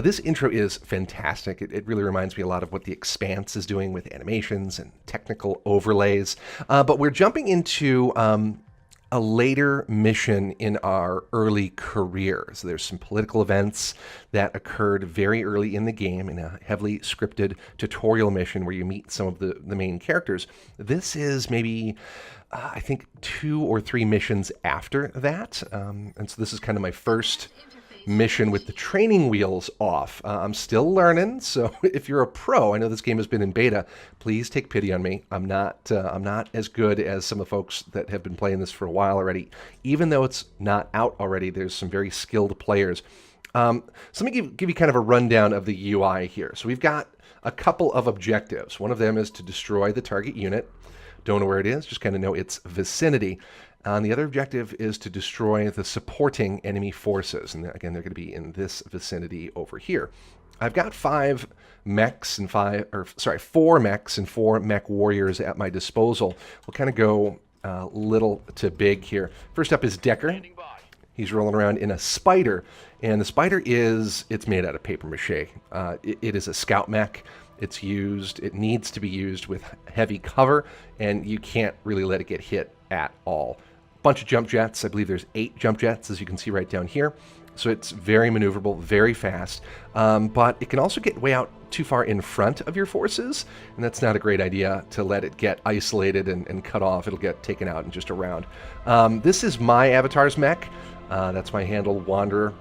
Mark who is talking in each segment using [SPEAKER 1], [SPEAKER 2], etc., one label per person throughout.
[SPEAKER 1] This intro is fantastic. It really reminds me a lot of what The Expanse is doing with animations and technical overlays. But we're jumping into a later mission in our early career. So there's some political events that occurred very early in the game in a heavily scripted tutorial mission where you meet some of the main characters. This is maybe, I think, 2 or 3 missions after that. And so this is kind of my first mission with the training wheels off. I'm still learning, so if you're a pro, I know this game has been in beta, please take pity on me. I'm not as good as some of the folks that have been playing this for a while already. Even though it's not out already, there's some very skilled players. So let me give you kind of a rundown of the UI here. So we've got a couple of objectives. One of them is to destroy the target unit. Don't know where it is, just kind of know its vicinity. And the other objective is to destroy the supporting enemy forces. And again, they're going to be in this vicinity over here. I've got 4 mechs and 4 MechWarriors at my disposal. We'll kind of go little to big here. First up is Decker. He's rolling around in a spider. And the spider it's made out of paper mache. It is a scout mech. It needs to be used with heavy cover, and you can't really let it get hit at all. Bunch of jump jets. I believe there's 8 jump jets, as you can see right down here. So it's very maneuverable, very fast, but it can also get way out too far in front of your forces, and that's not a great idea to let it get isolated and cut off. It'll get taken out in just a round. This is my avatar's mech. That's my handle, Wanderer.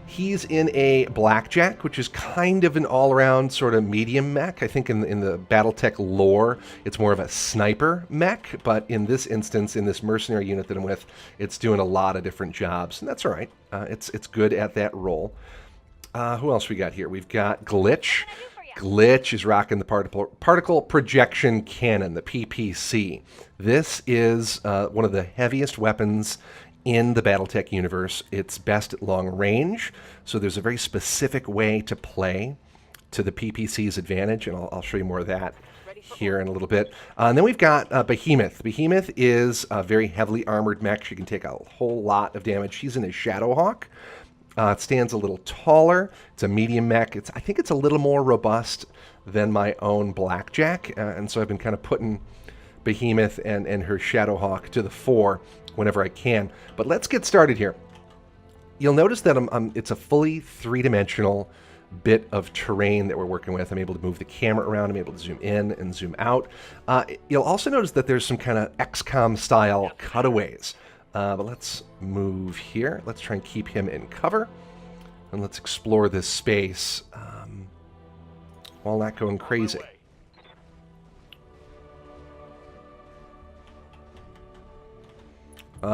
[SPEAKER 1] He's in a blackjack, which is kind of an all-around sort of medium mech. I think in the BattleTech lore, it's more of a sniper mech, but in this instance, in this mercenary unit that I'm with, it's doing a lot of different jobs, and that's all right. It's good at that role. Who else we got here? We've got Glitch. Glitch is rocking the particle projection cannon, the PPC. This is one of the heaviest weapons in the BattleTech universe. It's best at long range, so there's a very specific way to play to the PPC's advantage, and I'll show you more of that here in a little bit. And then we've got Behemoth. Behemoth is a very heavily armored mech. She can take a whole lot of damage. She's in a Shadowhawk. It stands a little taller. It's a medium mech. I think it's a little more robust than my own Blackjack, and so I've been kind of putting Behemoth and her Shadowhawk to the fore whenever I can. But let's get started here. You'll notice that it's a fully 3-dimensional bit of terrain that we're working with. I'm able to move the camera around. I'm able to zoom in and zoom out. You'll also notice that there's some kind of XCOM style cutaways. But let's move here. Let's try and keep him in cover. And let's explore this space while not going crazy.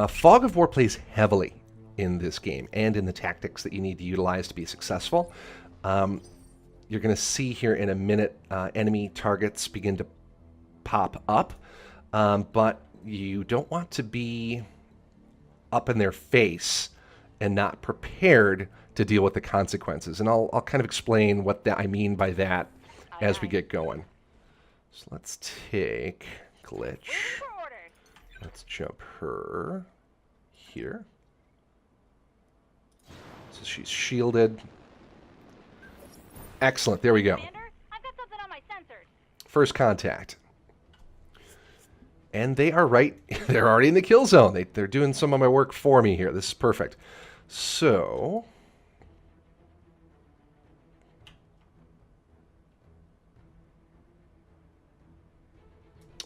[SPEAKER 1] Fog of War plays heavily in this game and in the tactics that you need to utilize to be successful. You're going to see here in a minute enemy targets begin to pop up, but you don't want to be up in their face and not prepared to deal with the consequences. And I'll kind of explain what I mean by that as we get going. So let's take Glitch. Let's jump her here. So she's shielded. Excellent. There we go.
[SPEAKER 2] I've got something on my sensors.
[SPEAKER 1] First contact. And they are right. They're already in the kill zone. They're doing some of my work for me here. This is perfect. So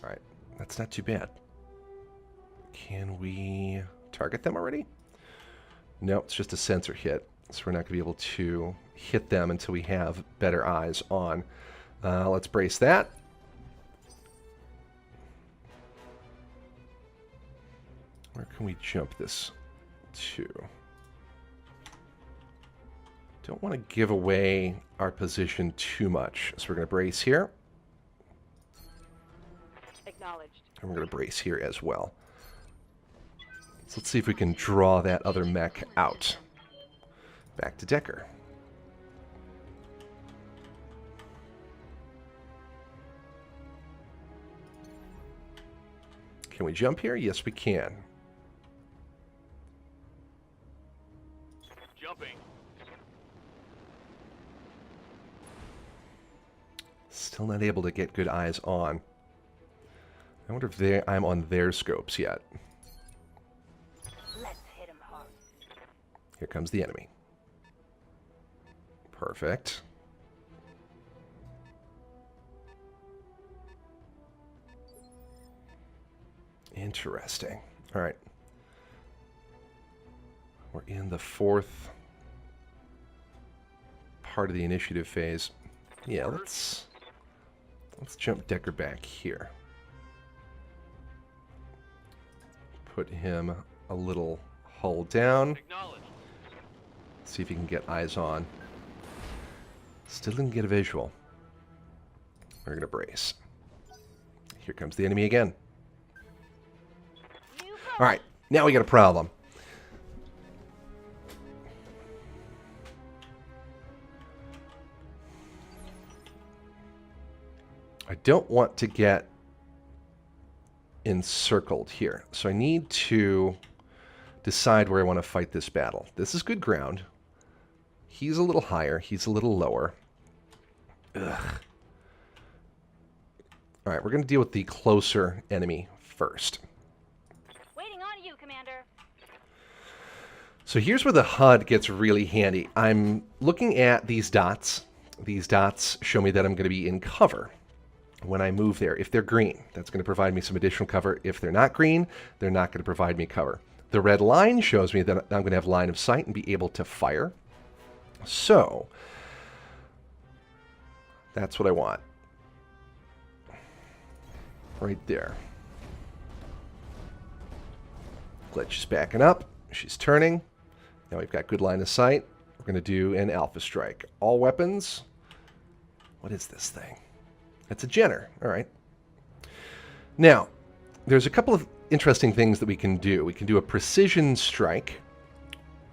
[SPEAKER 1] all right. That's not too bad. Can we target them already? No, it's just a sensor hit. So we're not going to be able to hit them until we have better eyes on. Let's brace that. Where can we jump this to? Don't want to give away our position too much. So we're going to brace here.
[SPEAKER 2] Acknowledged.
[SPEAKER 1] And we're going to brace here as well. So let's see if we can draw that other mech out. Back to Decker. Can we jump here? Yes, we can.
[SPEAKER 3] Jumping.
[SPEAKER 1] Still not able to get good eyes on. I wonder if I'm on their scopes yet.
[SPEAKER 2] Let's hit him hard.
[SPEAKER 1] Here comes the enemy. Perfect. Interesting. All right. We're in the fourth part of the initiative phase. Yeah, let's jump Decker back here. Put him a little hull down. See if he can get eyes on. Still didn't get a visual. We're going to brace. Here comes the enemy again. All right, now we got a problem. I don't want to get encircled here, so I need to decide where I want to fight this battle. This is good ground. He's a little higher. He's a little lower. Ugh. All right, we're going to deal with the closer enemy first.
[SPEAKER 2] Waiting on you, Commander.
[SPEAKER 1] So here's where the HUD gets really handy. I'm looking at these dots. These dots show me that I'm going to be in cover when I move there. If they're green, that's going to provide me some additional cover. If they're not green, they're not going to provide me cover. The red line shows me that I'm going to have line of sight and be able to fire. So that's what I want. Right there. Glitch is backing up. She's turning. Now we've got good line of sight. We're going to do an alpha strike. All weapons. What is this thing? It's a Jenner. All right. Now, there's a couple of interesting things that we can do. We can do a precision strike,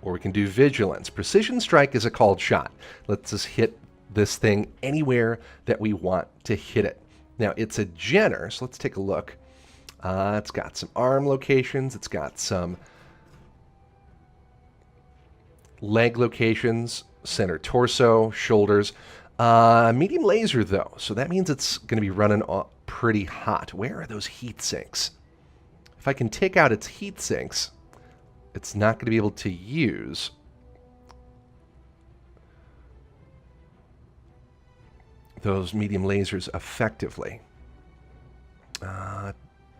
[SPEAKER 1] or we can do vigilance. Precision strike is a called shot. Lets us hit this thing anywhere that we want to hit it. Now, it's a Jenner, so let's take a look. It's got some arm locations. It's got some leg locations, center torso, shoulders. Medium laser, though, so that means it's going to be running pretty hot. Where are those heat sinks? If I can take out its heat sinks, it's not going to be able to use those medium lasers effectively.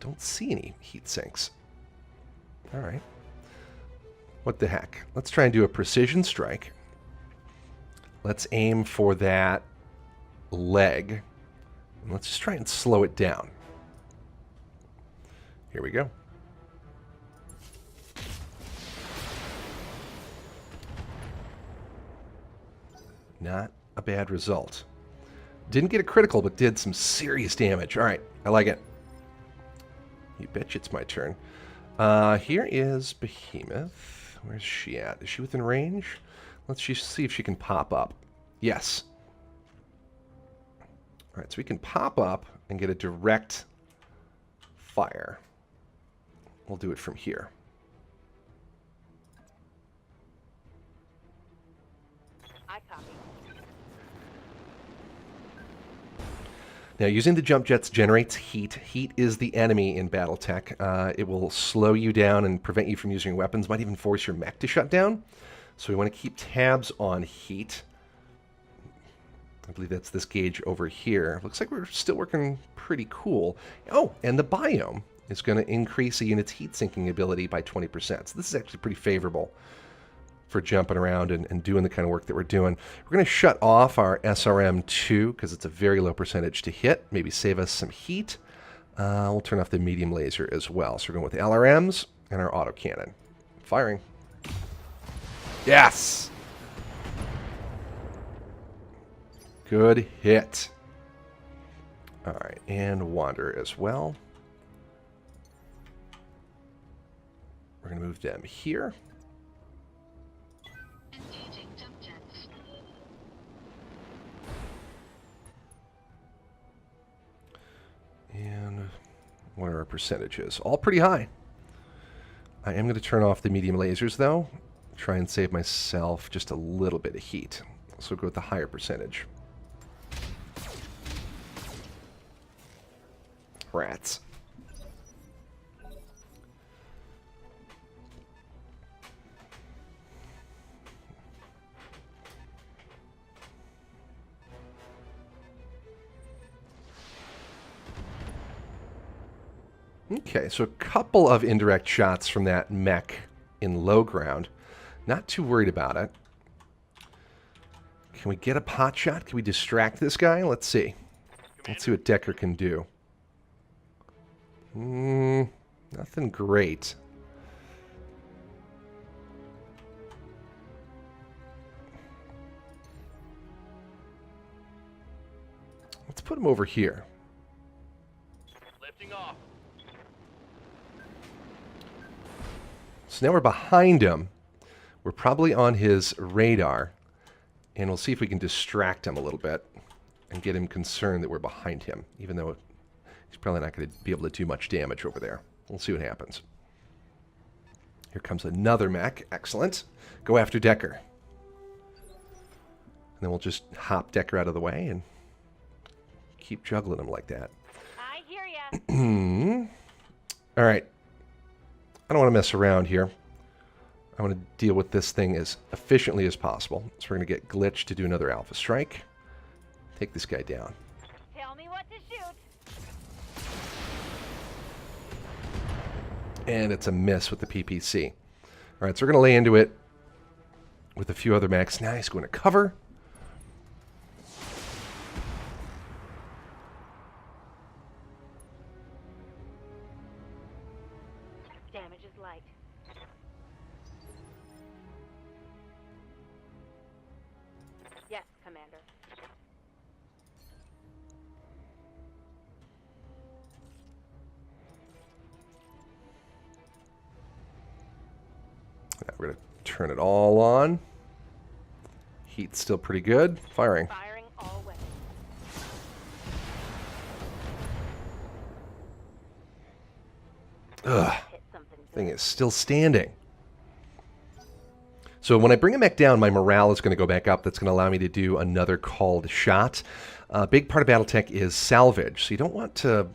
[SPEAKER 1] Don't see any heat sinks. All right. What the heck? Let's try and do a precision strike. Let's aim for that leg. And let's just try and slow it down. Here we go. Not a bad result. Didn't get a critical, but did some serious damage. All right, I like it. You betcha it's my turn. Here is Behemoth. Where's she at? Is she within range? Let's just see if she can pop up. Yes. All right, so we can pop up and get a direct fire. We'll do it from here.
[SPEAKER 2] I copy.
[SPEAKER 1] Now, using the jump jets generates heat. Heat is the enemy in BattleTech. It will slow you down and prevent you from using your weapons. Might even force your mech to shut down. So we want to keep tabs on heat. I believe that's this gauge over here. Looks like we're still working pretty cool. Oh, and the biome is going to increase a unit's heat sinking ability by 20%. So this is actually pretty favorable for jumping around and doing the kind of work that we're doing. We're going to shut off our SRM-2 because it's a very low percentage to hit. Maybe save us some heat. We'll turn off the medium laser as well. So we're going with LRMs and our autocannon. Firing. Yes! Good hit. All right, and Wander as well. We're going to move them here. And what are our percentages? All pretty high. I am going to turn off the medium lasers, though. Try and save myself just a little bit of heat. So go with the higher percentage. Rats. Okay, so a couple of indirect shots from that mech in low ground. Not too worried about it. Can we get a pot shot? Can we distract this guy? Let's see. Let's see what Decker can do. Nothing great. Let's put him over here.
[SPEAKER 3] Lifting off.
[SPEAKER 1] So now we're behind him. We're probably on his radar. And we'll see if we can distract him a little bit and get him concerned that we're behind him, even though he's probably not going to be able to do much damage over there. We'll see what happens. Here comes another mech. Excellent. Go after Decker. And then we'll just hop Decker out of the way and keep juggling him like that.
[SPEAKER 2] I hear ya.
[SPEAKER 1] All right. I don't want to mess around here. I want to deal with this thing as efficiently as possible. So we're going to get Glitch to do another Alpha Strike. Take this guy down.
[SPEAKER 2] Tell me what to shoot.
[SPEAKER 1] And it's a miss with the PPC. All right, so we're going to lay into it with a few other mechs. Now he's going to cover.
[SPEAKER 2] Damage is light. Yes, Commander.
[SPEAKER 1] Now we're going to turn it all on. Heat's still pretty good. Firing.
[SPEAKER 2] Firing all weapons.
[SPEAKER 1] Ugh.
[SPEAKER 2] Hit something good.
[SPEAKER 1] Thing is still standing. So when I bring a mech down, my morale is going to go back up. That's going to allow me to do another called shot. A big part of BattleTech is salvage. So you don't want to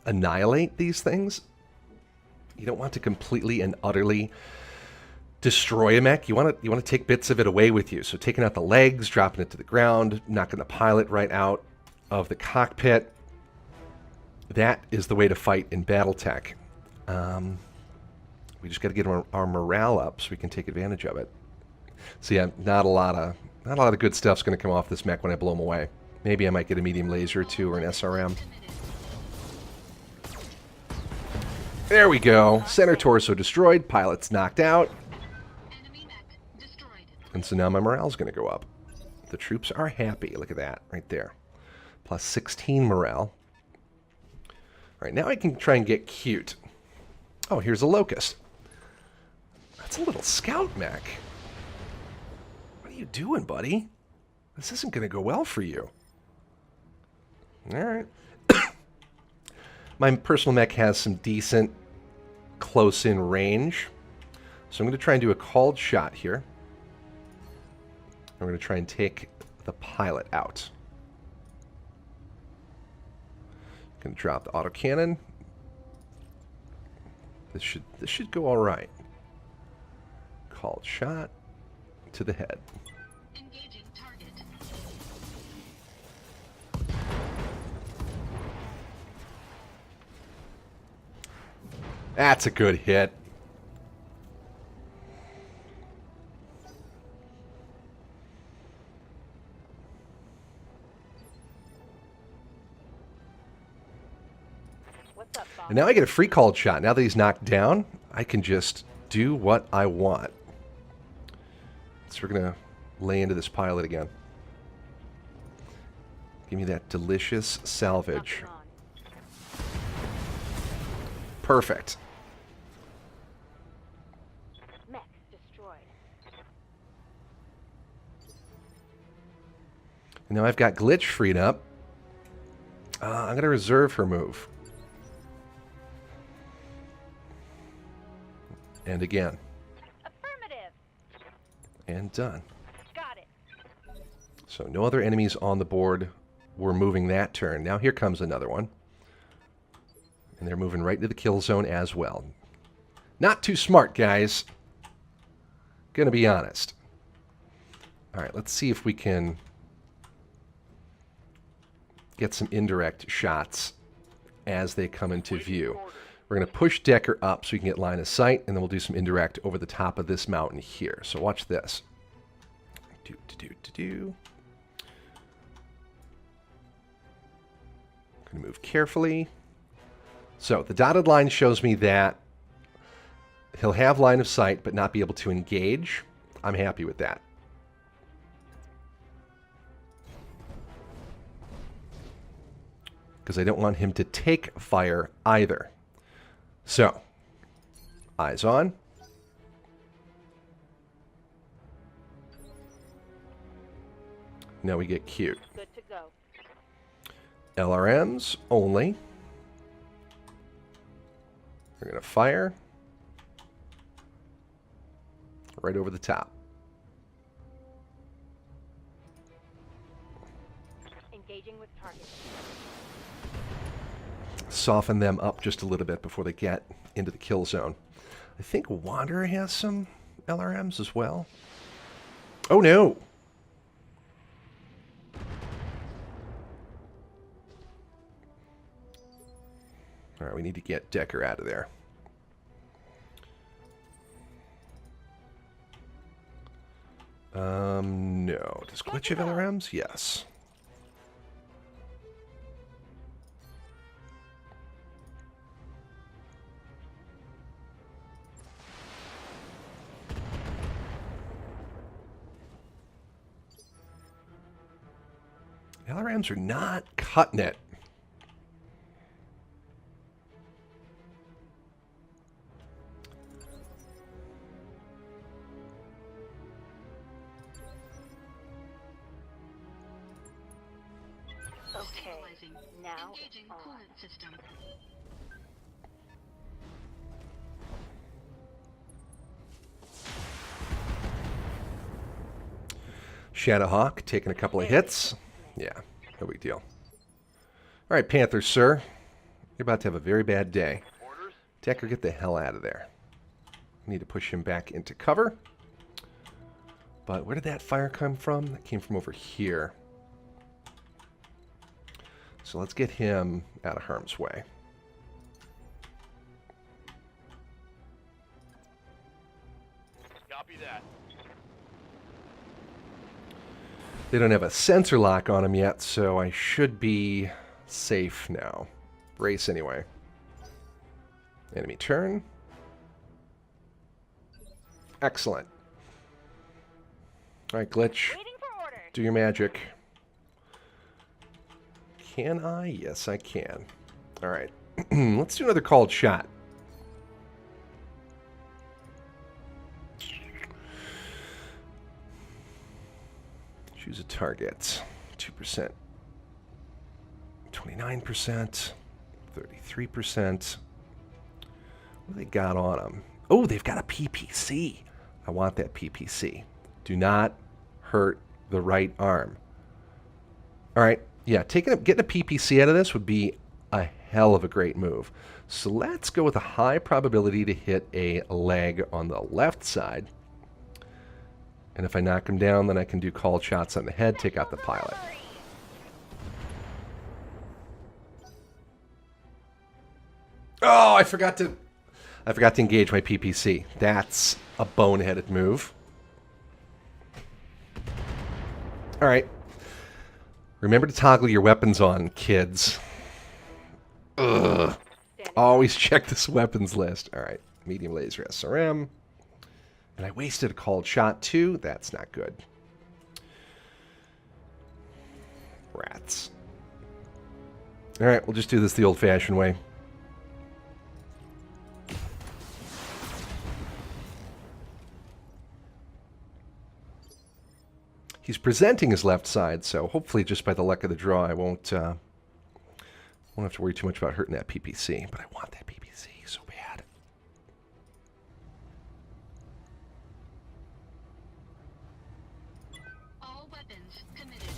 [SPEAKER 1] annihilate these things. You don't want to completely and utterly destroy a mech. You want to take bits of it away with you. So taking out the legs, dropping it to the ground, knocking the pilot right out of the cockpit. That is the way to fight in BattleTech. We just got to get our morale up so we can take advantage of it. So yeah, not a lot of good stuff's going to come off this mech when I blow him away. Maybe I might get a medium laser or two or an SRM. There we go. Center torso destroyed. Pilot's knocked out. And so now my morale's going to go up. The troops are happy. Look at that right there. Plus 16 morale. All right, now I can try and get cute. Oh, here's a locust. That's a little scout mech. What are you doing, buddy? This isn't going to go well for you. All right. My personal mech has some decent close-in range. So I'm going to try and do a called shot here. I'm going to try and take the pilot out. Going to drop the autocannon. This should go all right. Called shot to the head.
[SPEAKER 4] Engaging target.
[SPEAKER 1] That's a good hit.
[SPEAKER 2] What's up, Bob?
[SPEAKER 1] And now I get a free called shot. Now that he's knocked down, I can just do what I want. So we're going to lay into this pilot again. Give me that delicious salvage.
[SPEAKER 2] Nothing on.
[SPEAKER 1] Perfect.
[SPEAKER 2] Mechs destroyed.
[SPEAKER 1] And now I've got Glitch freed up. I'm going to reserve her move. And again.
[SPEAKER 2] Affirmative.
[SPEAKER 1] And done.
[SPEAKER 2] Got it.
[SPEAKER 1] So no other enemies on the board. We're moving that turn. Now here comes another one. And they're moving right into the kill zone as well. Not too smart, guys. Gonna be honest. Alright, let's see if we can get some indirect shots as they come into view. We're going to push Decker up so we can get line of sight, and then we'll do some indirect over the top of this mountain here. So watch this. Going to move carefully. So the dotted line shows me that he'll have line of sight but not be able to engage. I'm happy with that. Because I don't want him to take fire either. So, eyes on. Now we get cute.
[SPEAKER 2] Good to go.
[SPEAKER 1] LRMs only. We're going to fire. Right over the top.
[SPEAKER 2] Engaging with target.
[SPEAKER 1] Soften them up just a little bit before they get into the kill zone. I think Wanderer has some LRMs as well. Oh no! Alright, we need to get Decker out of there. No. Does Glitch have LRMs? Yes. LRMs are not cutting it.
[SPEAKER 2] Okay, now
[SPEAKER 4] Engaging
[SPEAKER 2] on.
[SPEAKER 4] coolant system.
[SPEAKER 1] Shadowhawk taking a couple of hits. Yeah, no big deal. All right, Panther, sir. You're about to have a very bad day. Decker, get the hell out of there. Need to push him back into cover. But where did that fire come from? That came from over here. So let's get him out of harm's way.
[SPEAKER 3] Copy that.
[SPEAKER 1] They don't have a sensor lock on him yet, so I should be safe now. Brace anyway. Enemy turn. Excellent. All right, Glitch.
[SPEAKER 2] Waiting for orders.
[SPEAKER 1] Do your magic. Can I? Yes, I can. All right. Let's do another called shot. Choose a target. 2%. 29%. 33%. What do they got on them? Oh, they've got a PPC. I want that PPC. Do not hurt the right arm. All right. Yeah, getting a PPC out of this would be a hell of a great move. So let's go with a high probability to hit a leg on the left side. And if I knock him down, then I can do called shots on the head, take out the pilot. Oh, I forgot to engage my PPC. That's a boneheaded move. All right. Remember to toggle your weapons on, kids. Ugh. Always check this weapons list. All right. Medium laser SRM. And I wasted a called shot, too. That's not good. Rats. All right. We'll just do this the old-fashioned way. He's presenting his left side, so hopefully just by the luck of the draw, I won't have to worry too much about hurting that PPC. But I want that PPC so bad.
[SPEAKER 4] All weapons committed.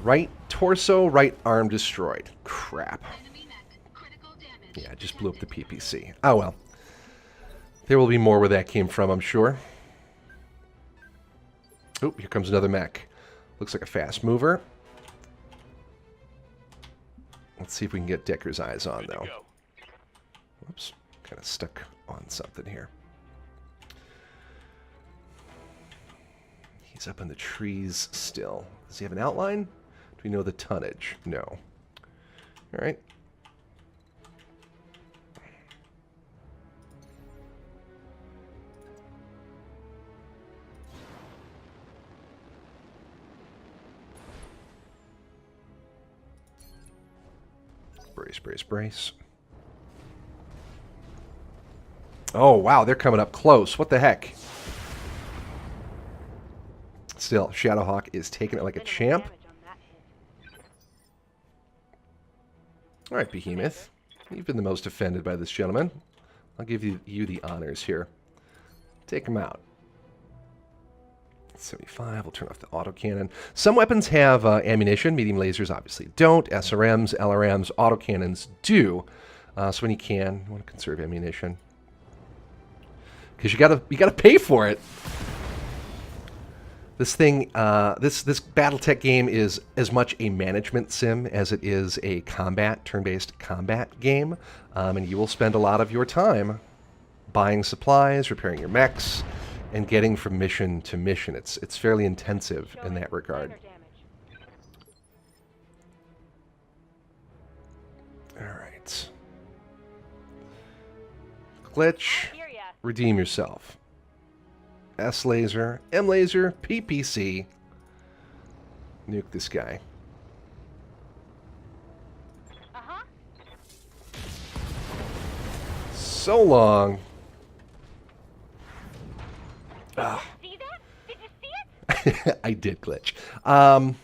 [SPEAKER 1] Right torso, right arm destroyed. Crap.
[SPEAKER 4] Enemy mech. Critical damage.
[SPEAKER 1] Yeah, I just blew up the PPC. Oh well. There will be more where that came from, I'm sure. Oh, here comes another mech. Looks like a fast mover. Let's see if we can get Decker's eyes on, though. Whoops. Kind of stuck on something here. He's up in the trees still. Does he have an outline? Do we know the tonnage? No. All right. Brace, brace, brace. Oh, wow, they're coming up close. What the heck? Still, Shadowhawk is taking it like a champ.
[SPEAKER 2] Damage on that hit.
[SPEAKER 1] All right, Behemoth. You've been the most offended by this gentleman. I'll give you the honors here. Take him out. 75, we'll turn off the autocannon. Some weapons have ammunition. Medium lasers obviously don't. SRMs, LRMs, autocannons do. So when you can, you want to conserve ammunition. Because you gotta pay for it. This thing, this BattleTech game is as much a management sim as it is a turn-based combat game. And you will spend a lot of your time buying supplies, repairing your mechs, and getting from mission to mission. It's fairly intensive in that regard. All right. Glitch. Redeem yourself. S laser, M laser, PPC. Nuke this guy.
[SPEAKER 2] Uh-huh.
[SPEAKER 1] So long.
[SPEAKER 2] See that? Did you see it?
[SPEAKER 1] I did glitch. I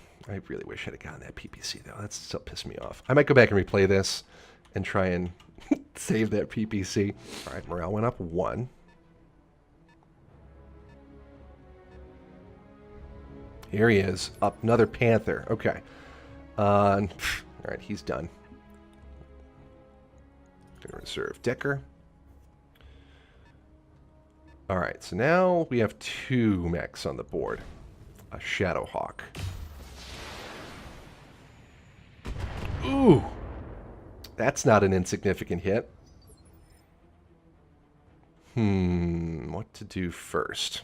[SPEAKER 1] really wish I'd have gotten that PPC, though. That's still pissed me off. I might go back and replay this and try and save that PPC. All right, morale went up 1. Here he is. Up another Panther. Okay. All right, he's done. Gonna reserve Decker. All right, so now we have 2 mechs on the board. A Shadowhawk. Ooh! That's not an insignificant hit. What to do first?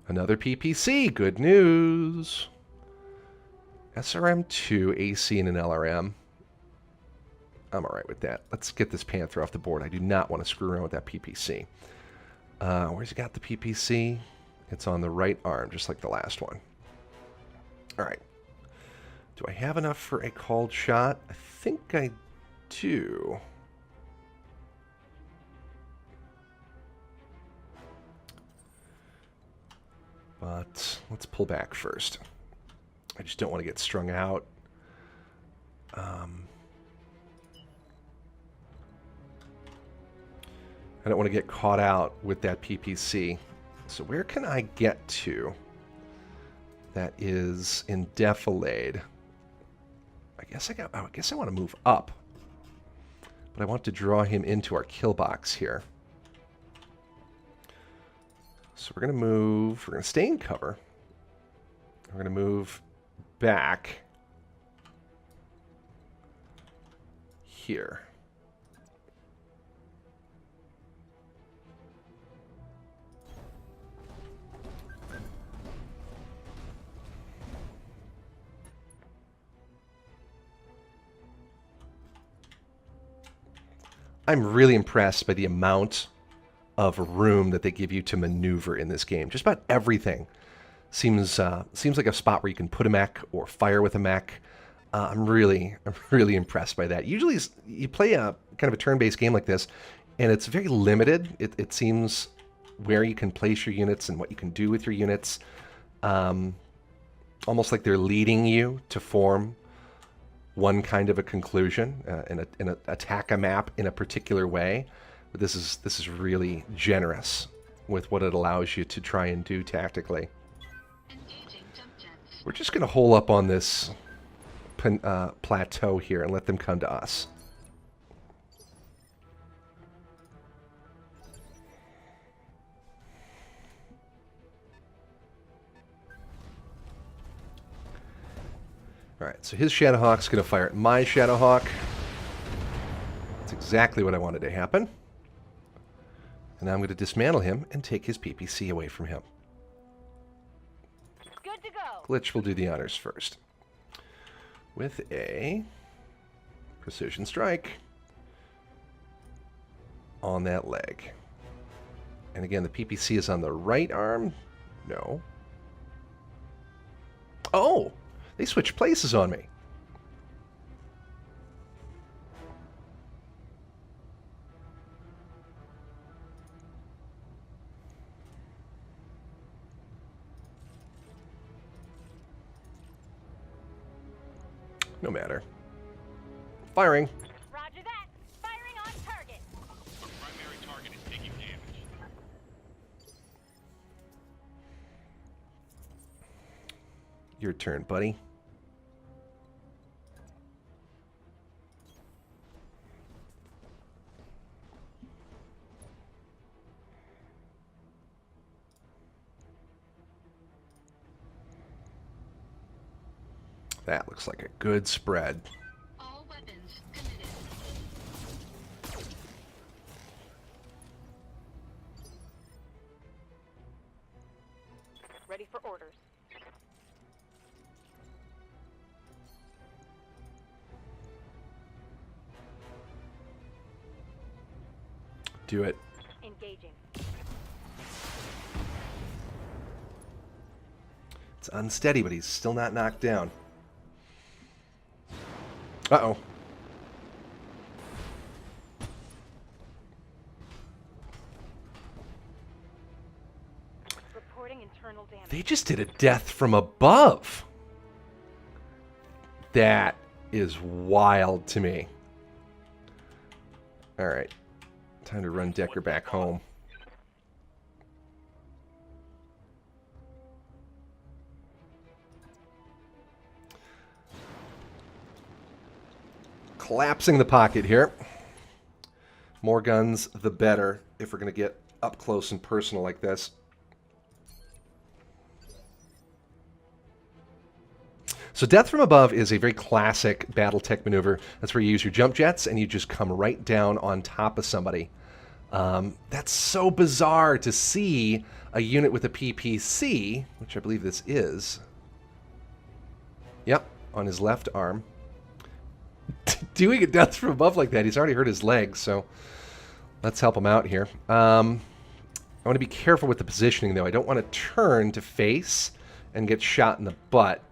[SPEAKER 1] Another PPC. Good news. SRM2, AC, and an LRM. I'm all right with that. Let's get this Panther off the board. I do not want to screw around with that PPC. Where's he got the PPC? It's on the right arm, just like the last one. All right. Do I have enough for a called shot? I think I do. But let's pull back first. I just don't want to get strung out. I don't want to get caught out with that PPC. So where can I get to that is in defilade? I guess I want to move up. But I want to draw him into our kill box here. So we're going to move, we're going to stay in cover. We're going to move back here. I'm really impressed by the amount of room that they give you to maneuver in this game. Just about everything seems like a spot where you can put a mech or fire with a mech. I'm really impressed by that. Usually you play a kind of a turn-based game like this, and it's very limited. It seems where you can place your units and what you can do with your units. Almost like they're leading you to form one kind of a conclusion and attack a map in a particular way. But this is really generous with what it allows you to try and do tactically.
[SPEAKER 4] Engaging jump jets.
[SPEAKER 1] We're just going to hole up on this plateau here and let them come to us. Alright, so his Shadowhawk's going to fire at my Shadowhawk. That's exactly what I wanted to happen. And now I'm going to dismantle him and take his PPC away from him.
[SPEAKER 2] Good to go.
[SPEAKER 1] Glitch will do the honors first. With a precision strike on that leg. And again, the PPC is on the right arm. No. Oh! They switched places on me. No matter. Firing.
[SPEAKER 2] Roger that. Firing on target.
[SPEAKER 3] Our primary target is taking damage.
[SPEAKER 1] Your turn, buddy. That looks like a good spread.
[SPEAKER 4] All weapons committed.
[SPEAKER 2] Ready for orders.
[SPEAKER 1] Do it.
[SPEAKER 2] Engaging.
[SPEAKER 1] It's unsteady, but he's still not knocked down. Uh-oh.
[SPEAKER 2] Reporting internal damage.
[SPEAKER 1] They just did a death from above. That is wild to me. All right. Time to run Decker back home. Collapsing the pocket here. More guns, the better, if we're going to get up close and personal like this. So death from above is a very classic BattleTech maneuver. That's where you use your jump jets and you just come right down on top of somebody. That's so bizarre to see a unit with a PPC, which I believe this is. Yep, on his left arm. Doing a death from above like that. He's already hurt his leg, so let's help him out here. I want to be careful with the positioning, though. I don't want to turn to face and get shot in the butt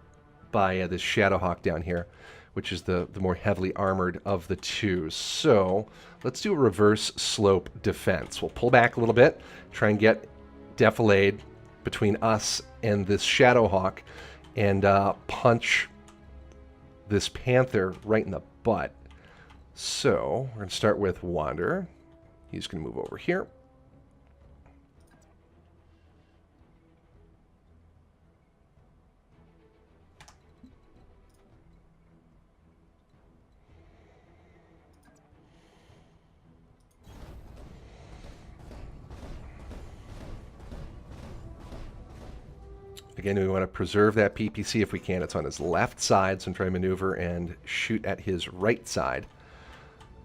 [SPEAKER 1] by this Shadowhawk down here, which is the more heavily armored of the two. So let's do a reverse slope defense. We'll pull back a little bit, try and get defilade between us and this Shadowhawk, and punch this Panther right in the butt. So we're going to start with Wander. He's going to move over here. Again, we want to preserve that PPC if we can. It's on his left side, so I'm trying to maneuver and shoot at his right side.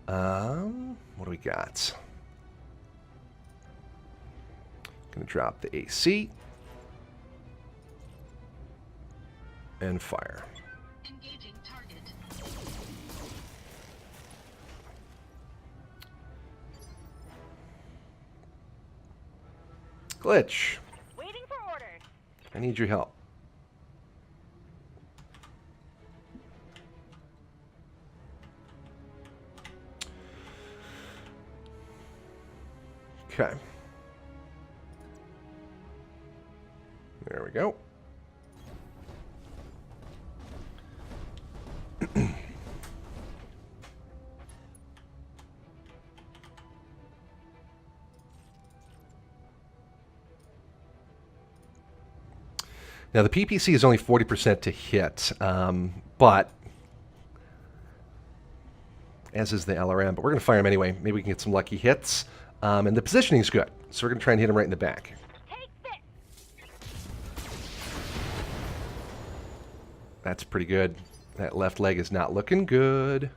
[SPEAKER 1] What do we got? Going to drop the AC. And fire.
[SPEAKER 4] Engaging target.
[SPEAKER 1] Glitch.
[SPEAKER 2] Waiting for orders.
[SPEAKER 1] I need your help. Okay. There we go. Now, the PPC is only 40% to hit, but as is the LRM, but we're going to fire him anyway. Maybe we can get some lucky hits. And the positioning is good, so we're going to try and hit him right in the back.
[SPEAKER 2] Take this.
[SPEAKER 1] That's pretty good. That left leg is not looking good.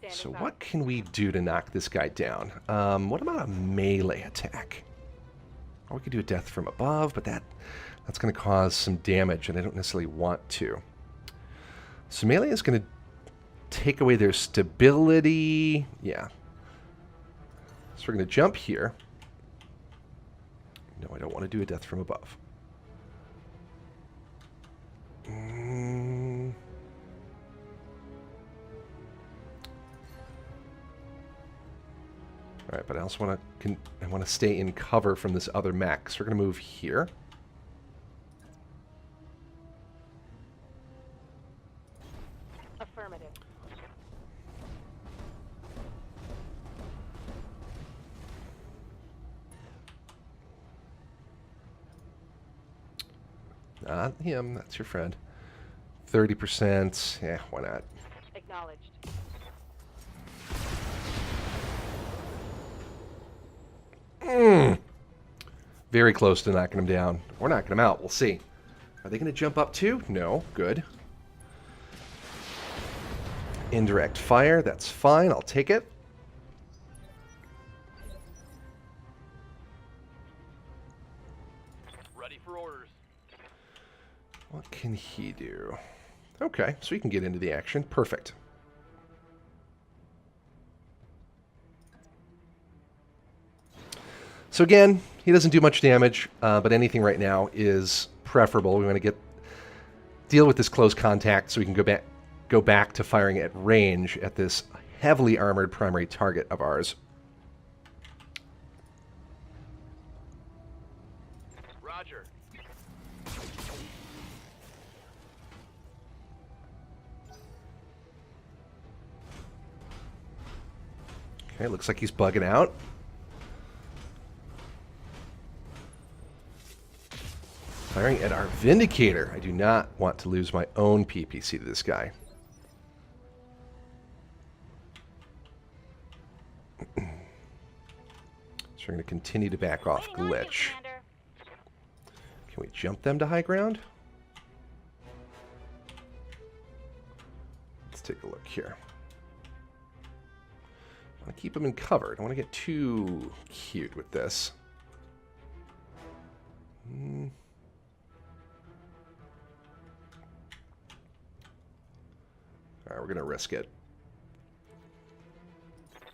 [SPEAKER 1] So
[SPEAKER 2] Standing by.
[SPEAKER 1] what can we do to knock this guy down? What about a melee attack? Or we could do a death from above, but that's going to cause some damage, and I don't necessarily want to. So melee is going to take away their stability. Yeah. So we're going to jump here. No, I don't want to do a death from above. All right, but I also want to stay in cover from this other mech. So we're going to move here.
[SPEAKER 2] Affirmative.
[SPEAKER 1] Not him. That's your friend. 30%. Yeah, why not?
[SPEAKER 2] Acknowledged.
[SPEAKER 1] Very close to knocking him down. Or knocking him out. We'll see. Are they going to jump up too? No. Good. Indirect fire. That's fine. I'll take it.
[SPEAKER 3] Ready for orders.
[SPEAKER 1] What can he do? Okay, so he can get into the action. Perfect. So again, he doesn't do much damage, but anything right now is preferable. We want to deal with this close contact so we can go back to firing at range at this heavily armored primary target of ours.
[SPEAKER 3] Roger.
[SPEAKER 1] Okay, looks like he's bugging out. Firing at our Vindicator. I do not want to lose my own PPC to this guy. So we're going to continue to back off
[SPEAKER 2] Waiting on you,
[SPEAKER 1] glitch.
[SPEAKER 2] Commander.
[SPEAKER 1] Can we jump them to high ground? Let's take a look here. I want to keep them in cover. I don't want to get too cute with this. All right, we're going to risk it.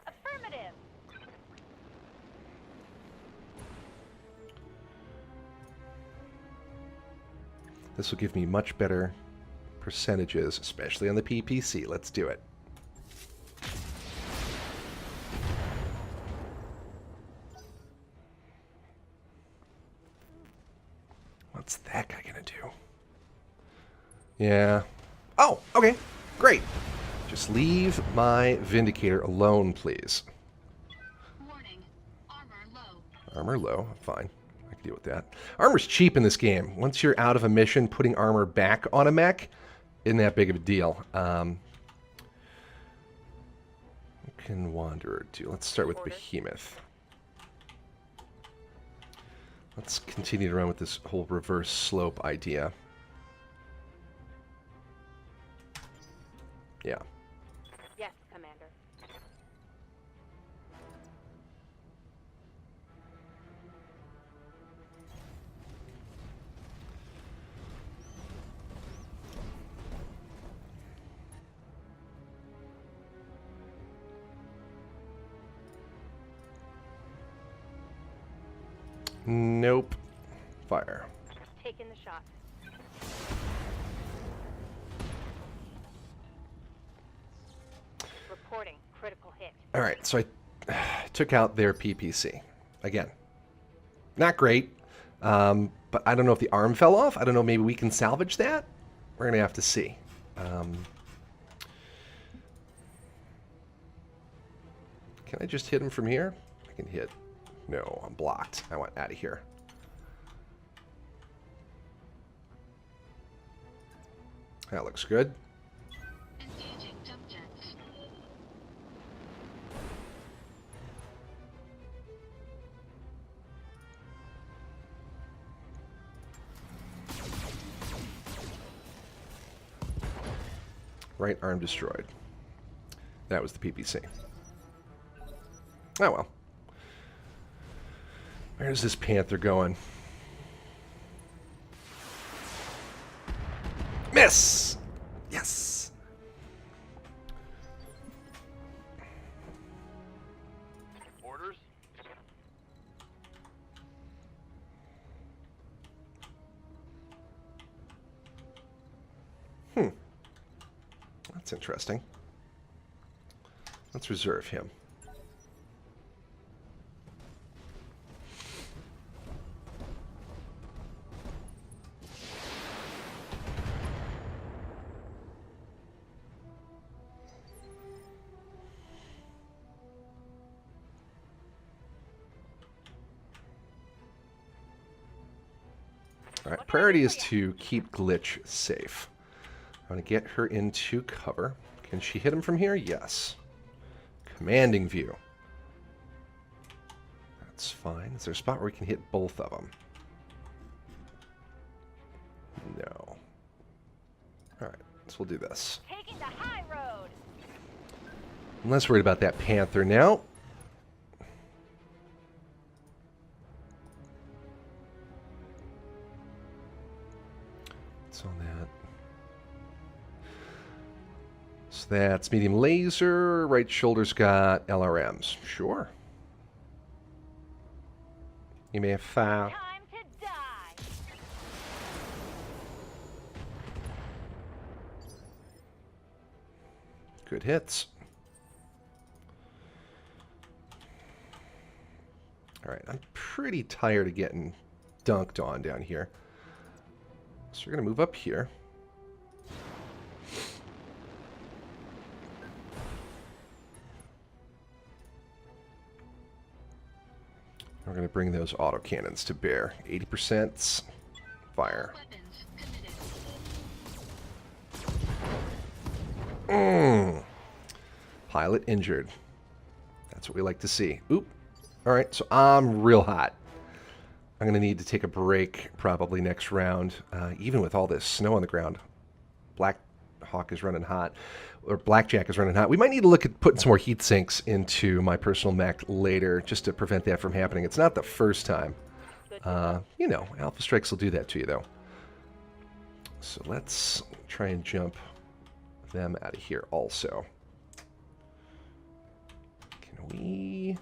[SPEAKER 2] Affirmative.
[SPEAKER 1] This will give me much better percentages, especially on the PPC. Let's do it. What's that guy gonna do? Yeah. Oh, okay. Great. Just leave my Vindicator alone, please.
[SPEAKER 4] Warning. Armor low.
[SPEAKER 1] Armor low. Fine. I can deal with that. Armor's cheap in this game. Once you're out of a mission, putting armor back on a mech isn't that big of a deal. What can Wanderer do? Let's start with Behemoth. Let's continue to run with this whole reverse slope idea. Yeah.
[SPEAKER 2] Yes, Commander.
[SPEAKER 1] Nope. Fire.
[SPEAKER 2] Taking the shot. Reporting critical hit.
[SPEAKER 1] All right, so I took out their PPC. Again, not great, but I don't know if the arm fell off. I don't know, maybe we can salvage that? We're going to have to see. Can I just hit him from here? I can hit. No, I'm blocked. I want out of here. That looks good.
[SPEAKER 4] Engaging jump jets.
[SPEAKER 1] Right arm destroyed. That was the PPC. Oh well. Where's this Panther going? Miss! Yes!
[SPEAKER 3] Orders?
[SPEAKER 1] That's interesting. Let's reserve him. All right, priority is to keep Glitch safe. I'm going to get her into cover. Can she hit him from here? Yes. Commanding view. That's fine. Is there a spot where we can hit both of them? No. All right, so we'll do this.
[SPEAKER 2] Taking the high road.
[SPEAKER 1] I'm less worried about that Panther now. What's on that? So that's medium laser. Right shoulder's got LRMs. Sure. You may have found.
[SPEAKER 2] Time to die.
[SPEAKER 1] Good hits. All right, I'm pretty tired of getting dunked on down here. So we're going to move up here. We're going to bring those autocannons to bear. 80% fire.
[SPEAKER 4] Weapons committed.
[SPEAKER 1] Pilot injured. That's what we like to see. Oop. All right, so I'm real hot. I'm going to need to take a break probably next round, even with all this snow on the ground. Black Hawk is running hot, or Blackjack is running hot. We might need to look at putting some more heat sinks into my personal mech later just to prevent that from happening. It's not the first time. You know, Alpha Strikes will do that to you, though. So let's try and jump them out of here also. Can we...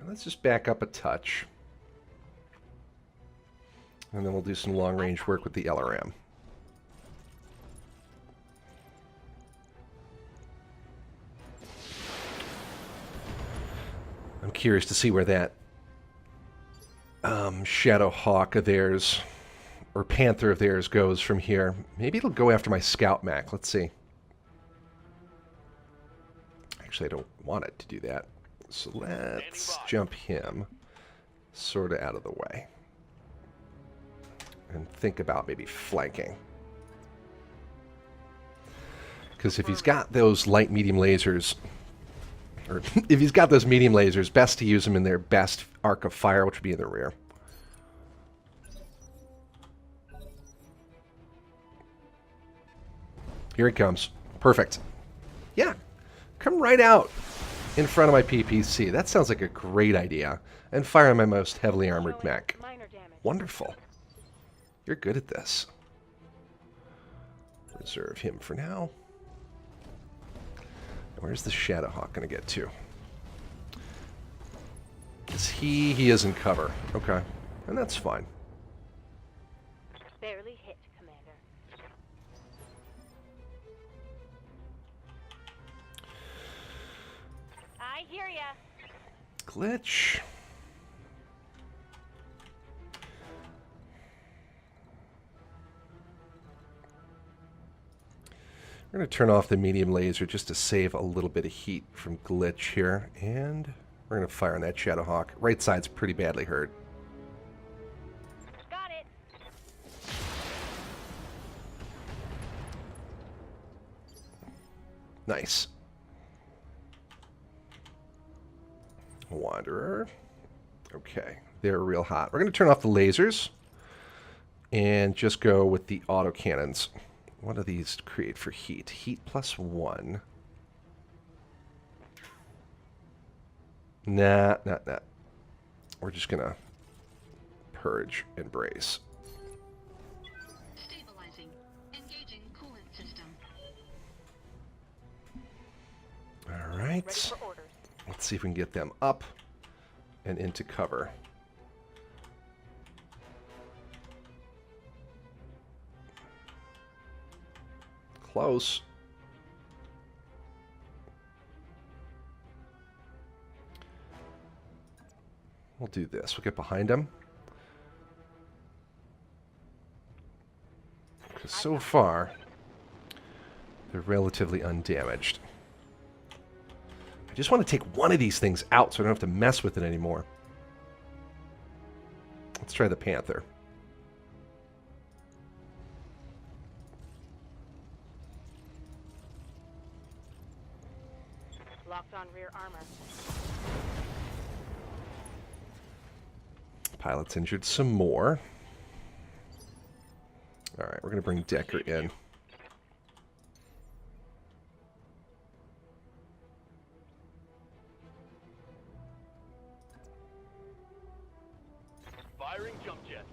[SPEAKER 1] Let's just back up a touch. And then we'll do some long-range work with the LRM. I'm curious to see where that Shadow Hawk of theirs, or Panther of theirs, goes from here. Maybe it'll go after my Scout Mech. Let's see. Actually, I don't want it to do that. So let's jump him sort of out of the way. And think about maybe flanking. Because if he's got those light medium lasers, or if he's got those medium lasers, best to use them in their best arc of fire, which would be in the rear. Here he comes. Perfect. Yeah. Come right out in front of my PPC. That sounds like a great idea. And fire on my most heavily armored mech.
[SPEAKER 2] Minor damage.
[SPEAKER 1] Wonderful. You're good at this. Reserve him for now. Where's the Shadowhawk going to get to? Is he is in cover. Okay. And that's fine.
[SPEAKER 2] Barely hit, Commander. I hear ya.
[SPEAKER 1] Glitch. We're going to turn off the medium laser just to save a little bit of heat from glitch here. And we're going to fire on that Shadowhawk. Right side's pretty badly hurt.
[SPEAKER 2] Got it.
[SPEAKER 1] Nice. Wanderer. Okay, they're real hot. We're going to turn off the lasers and just go with the autocannons. What do these create for heat? Heat +1. Nah. We're just going to purge and brace.
[SPEAKER 4] Stabilizing. Engaging coolant system.
[SPEAKER 1] All
[SPEAKER 2] Ready
[SPEAKER 1] right.
[SPEAKER 2] for orders.
[SPEAKER 1] Let's see if we can get them up and into cover. Close. We'll do this. We'll get behind them. Because so far, they're relatively undamaged. I just want to take one of these things out so I don't have to mess with it anymore. Let's try the Panther.
[SPEAKER 2] Locked on rear armor.
[SPEAKER 1] Pilot's injured some more. All right, we're going to bring Decker in.
[SPEAKER 3] Firing jump jet.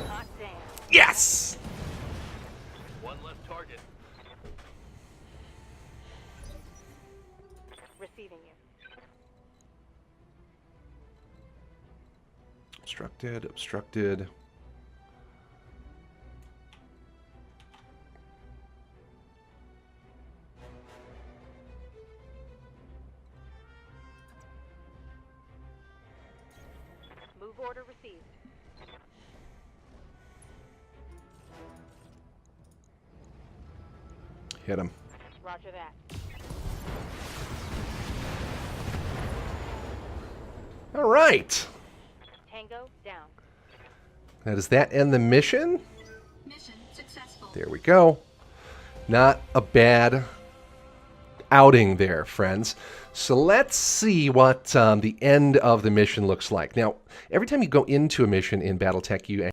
[SPEAKER 2] Hot damn.
[SPEAKER 1] Yes!
[SPEAKER 3] One less target.
[SPEAKER 2] Receiving you.
[SPEAKER 1] Obstructed.
[SPEAKER 2] Move order received.
[SPEAKER 1] Hit him.
[SPEAKER 2] Roger that.
[SPEAKER 1] All right.
[SPEAKER 2] Tango down.
[SPEAKER 1] Now, does that end the mission?
[SPEAKER 4] Mission successful.
[SPEAKER 1] There we go. Not a bad outing there, friends. So let's see what the end of the mission looks like. Now, every time you go into a mission in BattleTech, you